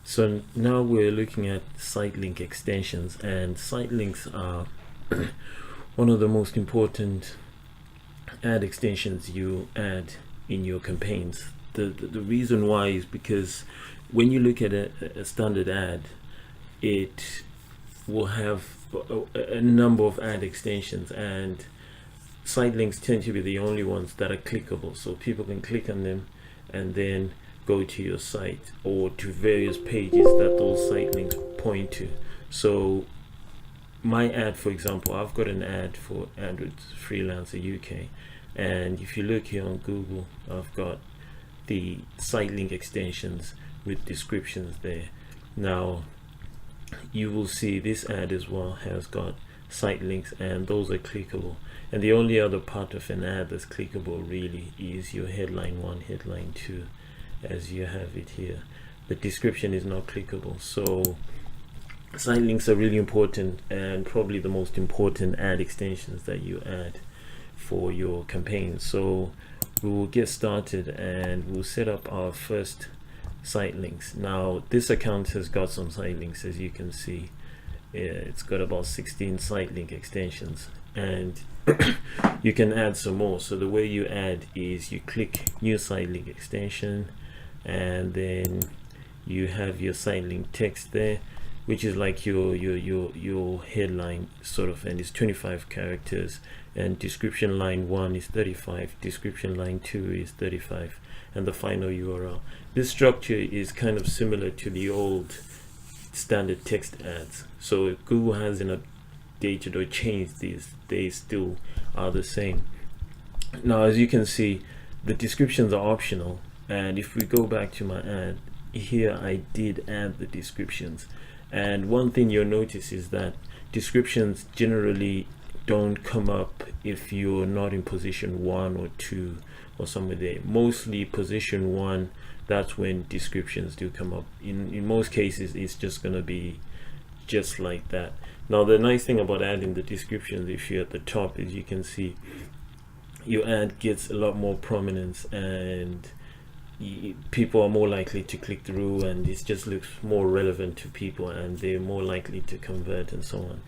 So now we're looking at Sitelink extensions, and sitelinks are one of the most important ad extensions you add in your campaigns. The reason why is because when you look at a standard ad, it will have a number of ad extensions, and site links tend to be the only ones that are clickable, so people can click on them and then go to your site or to various pages that those site links point to. So my ad, for example, I've got an ad for AdWords Freelancer UK, and if you look here on Google, I've got the site link extensions with descriptions there. Now you will see this ad as well has got site links, and those are clickable, and the only other part of an ad that's clickable really is your headline 1, headline 2, as you have it here. The description is not clickable. So site links are really important, and probably the most important ad extensions that you add for your campaign. So we will get started and we'll set up our first site links. Now this account has got some site links, as you can see. It's got about 16 site link extensions, and you can add some more. So the way you add is you click new site link extension, and then you have your site link text there, which is like your headline sort of, and it's 25 characters, and description line 1 is 35, description line 2 is 35, and the final URL. This structure is kind of similar to the old standard text ads. So if Google hasn't updated or changed these, they still are the same. Now as you can see, the descriptions are optional, and if we go back to my ad here, I did add the descriptions. And one thing you'll notice is that descriptions generally don't come up if you're not in position 1 or 2 or somewhere there. Mostly position 1, that's when descriptions do come up. In most cases, it's just going to be just like that. Now the nice thing about adding the descriptions, if you're at the top, is you can see your ad gets a lot more prominence, and people are more likely to click through, and it just looks more relevant to people, and they're more likely to convert and so on.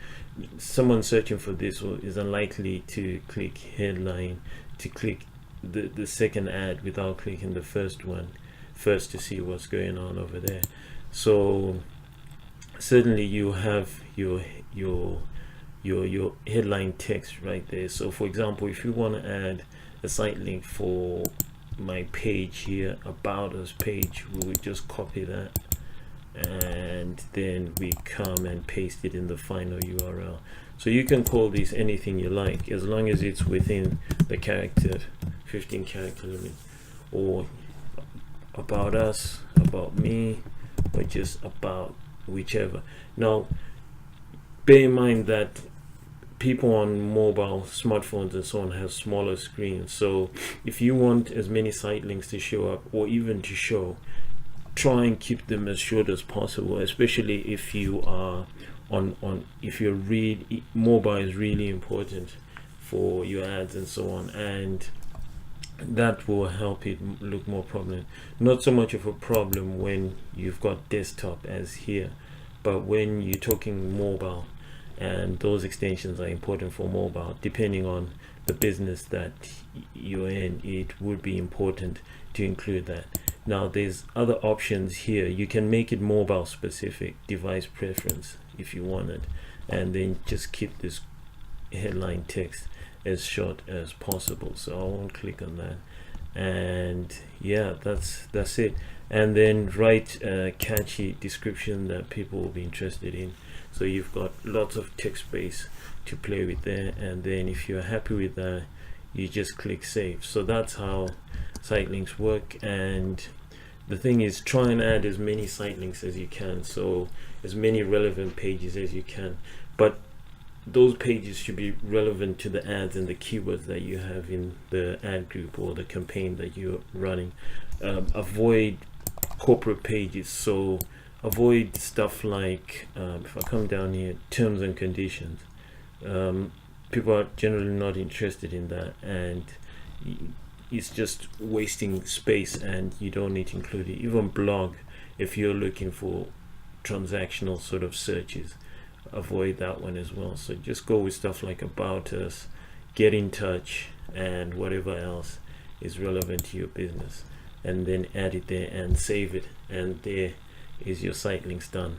Someone searching for this is unlikely to click headline, to click the second ad without clicking the first one first to see what's going on over there. So certainly you have your headline text right there. So for example, if you want to add a site link for my page here, about us page, we would just copy that, and then we come and paste it in the final URL. So you can call this anything you like, as long as it's within the 15 character limit, or about us, about me, or just about, whichever. Now bear in mind that people on mobile smartphones and so on have smaller screens, so if you want as many site links to show up, or even to show, try and keep them as short as possible, especially if you are if you're mobile is really important for your ads and so on, and that will help it look more prominent. Not so much of a problem when you've got desktop as here, but when you're talking mobile, and those extensions are important for mobile, depending on the business that you're in, it would be important to include that. Now there's other options here. You can make it mobile specific, device preference if you wanted, and then just keep this headline text as short as possible. So I won't click on that, and yeah, that's it. And then write a catchy description that people will be interested in. So you've got lots of text space to play with there, and then if you're happy with that, you just click save. So that's how site links work. And the thing is, try and add as many site links as you can, so as many relevant pages as you can, but those pages should be relevant to the ads and the keywords that you have in the ad group or the campaign that you're running. Avoid corporate pages, so avoid stuff like if I come down here, terms and conditions. People are generally not interested in that, and it's just wasting space, and you don't need to include it. Even blog if you're looking for transactional sort of searches, avoid that one as well. So just go with stuff like about us, get in touch, and whatever else is relevant to your business, and then add it there and save it, and there is your site links done.